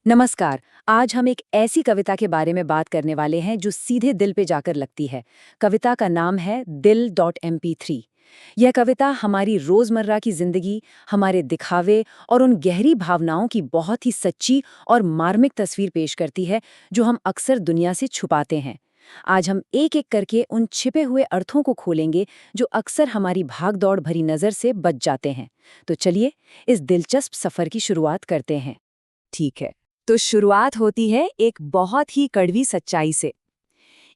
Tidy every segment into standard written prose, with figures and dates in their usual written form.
नमस्कार। आज हम एक ऐसी कविता के बारे में बात करने वाले हैं जो सीधे दिल पे जाकर लगती है। कविता का नाम है दिल.mp3। यह कविता हमारी रोजमर्रा की जिंदगी, हमारे दिखावे और उन गहरी भावनाओं की बहुत ही सच्ची और मार्मिक तस्वीर पेश करती है जो हम अक्सर दुनिया से छुपाते हैं। आज हम एक एक करके उन छिपे हुए अर्थों को खोलेंगे जो अक्सर हमारी भागदौड़ भरी नजर से बच जाते हैं। तो चलिए इस दिलचस्प सफर की शुरुआत करते हैं। ठीक है, तो शुरुआत होती है एक बहुत ही कड़वी सच्चाई से।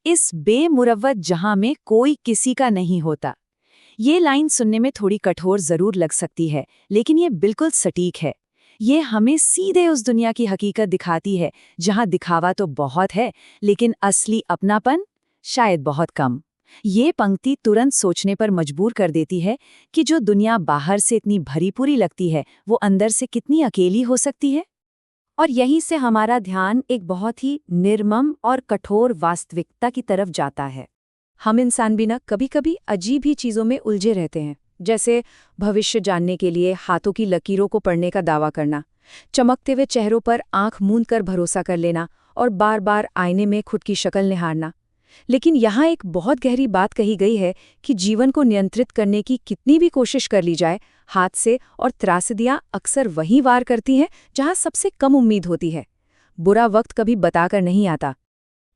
इस बेमुरव्वत जहां में कोई किसी का नहीं होता। ये लाइन सुनने में थोड़ी कठोर जरूर लग सकती है, लेकिन ये बिल्कुल सटीक है। ये हमें सीधे उस दुनिया की हकीकत दिखाती है जहां दिखावा तो बहुत है, लेकिन असली अपनापन शायद बहुत कम। ये पंक्ति तुरंत सोचने पर मजबूर कर देती है कि जो दुनिया बाहर से इतनी भरी पूरी लगती है, वो अंदर से कितनी अकेली हो सकती है। और यहीं से हमारा ध्यान एक बहुत ही निर्मम और कठोर वास्तविकता की तरफ जाता है। हम इंसान भी ना कभी-कभी अजीब ही चीजों में उलझे रहते हैं, जैसे भविष्य जानने के लिए हाथों की लकीरों को पढ़ने का दावा करना, चमकते हुए चेहरों पर आंख मूंद कर भरोसा कर लेना और बार-बार आईने में खुद की शक्ल निहारना। लेकिन यहाँ एक बहुत गहरी बात कही गई है कि जीवन को नियंत्रित करने की कितनी भी कोशिश कर ली जाए, हाथ से और त्रासदियां अक्सर वहीं वार करती हैं जहां सबसे कम उम्मीद होती है। बुरा वक्त कभी बताकर नहीं आता।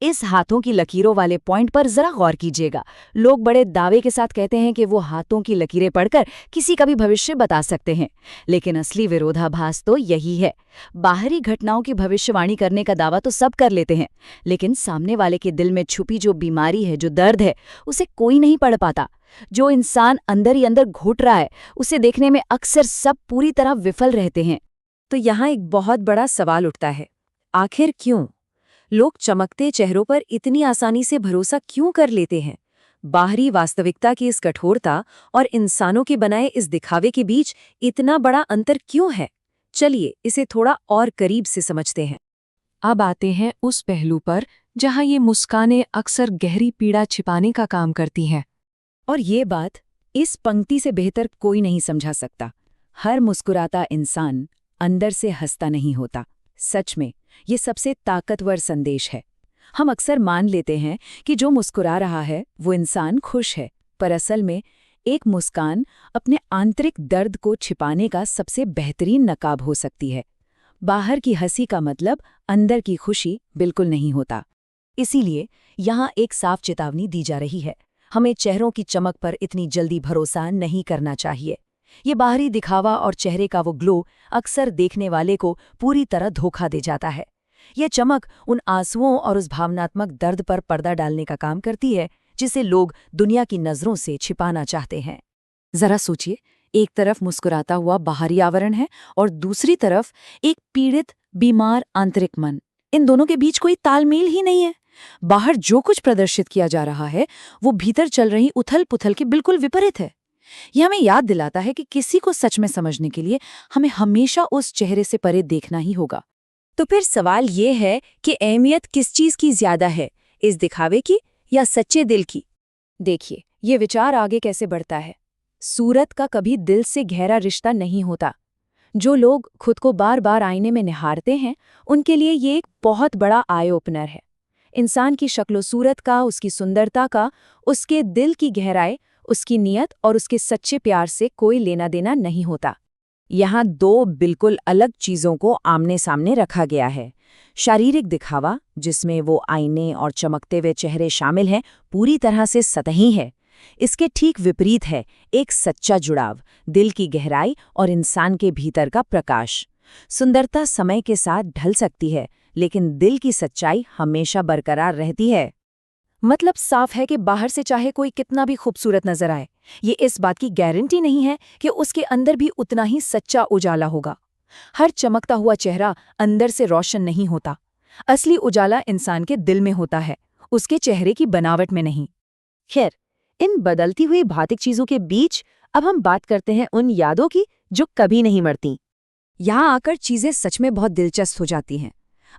इस हाथों की लकीरों वाले पॉइंट पर जरा गौर कीजिएगा। लोग बड़े दावे के साथ कहते हैं कि वो हाथों की लकीरें पढ़कर किसी का भी भविष्य बता सकते हैं, लेकिन असली विरोधाभास तो यही है। बाहरी घटनाओं की भविष्यवाणी करने का दावा तो सब कर लेते हैं, लेकिन सामने वाले के दिल में छुपी जो बीमारी है, जो दर्द है, उसे कोई नहीं पढ़ पाता। जो इंसान अंदर ही अंदर घुट रहा है, उसे देखने में अक्सर सब पूरी तरह विफल रहते हैं। तो यहाँ एक बहुत बड़ा सवाल उठता है, आखिर क्यों लोग चमकते चेहरों पर इतनी आसानी से भरोसा क्यों कर लेते हैं? बाहरी वास्तविकता की इस कठोरता और इंसानों के बनाए इस दिखावे के बीच इतना बड़ा अंतर क्यों है? चलिए इसे थोड़ा और करीब से समझते हैं। अब आते हैं उस पहलू पर जहां ये मुस्कानें अक्सर गहरी पीड़ा छिपाने का काम करती हैं। और ये बात इस पंक्ति से बेहतर कोई नहीं समझा सकता। हर मुस्कुराता इंसान अंदर से हंसता नहीं होता। सच में ये सबसे ताकतवर संदेश है। हम अक्सर मान लेते हैं कि जो मुस्कुरा रहा है वो इंसान खुश है, पर असल में एक मुस्कान अपने आंतरिक दर्द को छिपाने का सबसे बेहतरीन नकाब हो सकती है। बाहर की हंसी का मतलब अंदर की खुशी बिल्कुल नहीं होता। इसीलिए यहाँ एक साफ चेतावनी दी जा रही है। हमें चेहरों की चमक पर इतनी जल्दी भरोसा नहीं करना चाहिए। ये बाहरी दिखावा और चेहरे का वो ग्लो अक्सर देखने वाले को पूरी तरह धोखा दे जाता है। यह चमक उन आंसुओं और उस भावनात्मक दर्द पर पर्दा डालने का काम करती है जिसे लोग दुनिया की नजरों से छिपाना चाहते हैं। जरा सोचिए, एक तरफ मुस्कुराता हुआ बाहरी आवरण है और दूसरी तरफ एक पीड़ित, बीमार आंतरिक मन। इन दोनों के बीच कोई तालमेल ही नहीं है। बाहर जो कुछ प्रदर्शित किया जा रहा है वो भीतर चल रही उथल-पुथल के बिल्कुल विपरीत है। यह हमें याद दिलाता है कि किसी को सच में समझने के लिए हमें हमेशा उस चेहरे से परे देखना ही होगा। तो फिर सवाल ये है कि अहमियत किस चीज की ज्यादा है, इस दिखावे की या सच्चे दिल की? देखिए, ये विचार आगे कैसे बढ़ता है। सूरत का कभी दिल से गहरा रिश्ता नहीं होता। जो लोग खुद को बार बार आईने में निहारते हैं, उनके लिए ये एक बहुत बड़ा आई ओपनर है। इंसान की शक्लो सूरत का, उसकी सुंदरता का, उसके दिल की गहराई, उसकी नीयत और उसके सच्चे प्यार से कोई लेना देना नहीं होता। यहाँ दो बिल्कुल अलग चीजों को आमने सामने रखा गया है। शारीरिक दिखावा, जिसमें वो आईने और चमकते हुए चेहरे शामिल हैं, पूरी तरह से सतही है। इसके ठीक विपरीत है एक सच्चा जुड़ाव, दिल की गहराई और इंसान के भीतर का प्रकाश। सुंदरता समय के साथ ढल सकती है, लेकिन दिल की सच्चाई हमेशा बरकरार रहती है। मतलब साफ है कि बाहर से चाहे कोई कितना भी खूबसूरत नजर आए, ये इस बात की गारंटी नहीं है कि उसके अंदर भी उतना ही सच्चा उजाला होगा। हर चमकता हुआ चेहरा अंदर से रोशन नहीं होता। असली उजाला इंसान के दिल में होता है, उसके चेहरे की बनावट में नहीं। खैर, इन बदलती हुई भौतिक चीजों के बीच अब हम बात करते हैं उन यादों की जो कभी नहीं मरती। यहाँ आकर चीजें सच में बहुत दिलचस्प हो जाती हैं।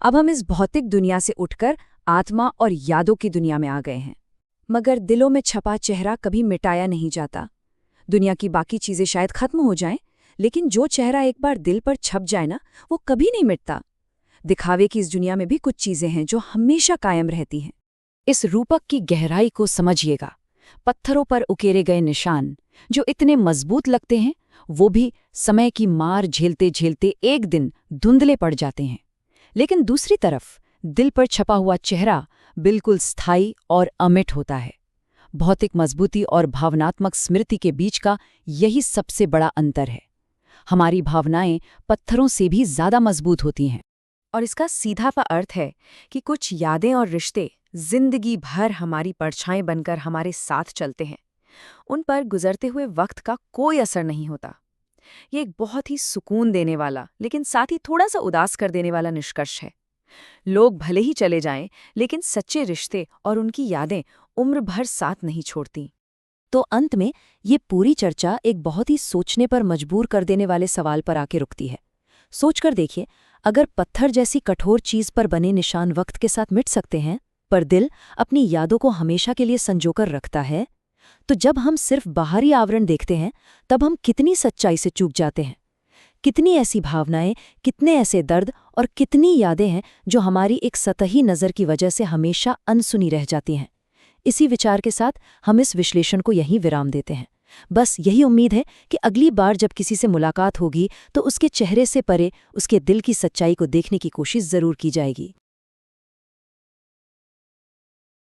अब हम इस भौतिक दुनिया से उठकर आत्मा और यादों की दुनिया में आ गए हैं। मगर दिलों में छपा चेहरा कभी मिटाया नहीं जाता। दुनिया की बाकी चीजें शायद खत्म हो जाएं, लेकिन जो चेहरा एक बार दिल पर छप जाए ना, वो कभी नहीं मिटता। दिखावे की इस दुनिया में भी कुछ चीजें हैं जो हमेशा कायम रहती हैं। इस रूपक की गहराई को समझिएगा। पत्थरों पर उकेरे गए निशान जो इतने मजबूत लगते हैं, वो भी समय की मार झेलते झेलते एक दिन धुंधले पड़ जाते हैं। लेकिन दूसरी तरफ दिल पर छपा हुआ चेहरा बिल्कुल स्थायी और अमिट होता है। भौतिक मजबूती और भावनात्मक स्मृति के बीच का यही सबसे बड़ा अंतर है। हमारी भावनाएं पत्थरों से भी ज्यादा मजबूत होती हैं। और इसका सीधा सा अर्थ है कि कुछ यादें और रिश्ते जिंदगी भर हमारी परछाएं बनकर हमारे साथ चलते हैं। उन पर गुजरते हुए वक्त का कोई असर नहीं होता। ये एक बहुत ही सुकून देने वाला लेकिन साथ ही थोड़ा सा उदास कर देने वाला निष्कर्ष है। लोग भले ही चले जाएं, लेकिन सच्चे रिश्ते और उनकी यादें उम्र भर साथ नहीं छोड़ती। तो अंत में ये पूरी चर्चा एक बहुत ही सोचने पर मजबूर कर देने वाले सवाल पर आके रुकती है। सोचकर देखिए, अगर पत्थर जैसी कठोर चीज पर बने निशान वक्त के साथ मिट सकते हैं, पर दिल अपनी यादों को हमेशा के लिए संजोकर रखता है, तो जब हम सिर्फ बाहरी आवरण देखते हैं, तब हम कितनी सच्चाई से चूक जाते हैं। कितनी ऐसी भावनाएं, कितने ऐसे दर्द और कितनी यादें हैं जो हमारी एक सतही नज़र की वजह से हमेशा अनसुनी रह जाती हैं। इसी विचार के साथ हम इस विश्लेषण को यहीं विराम देते हैं। बस यही उम्मीद है कि अगली बार जब किसी से मुलाकात होगी तो उसके चेहरे से परे उसके दिल की सच्चाई को देखने की कोशिश जरूर की जाएगी।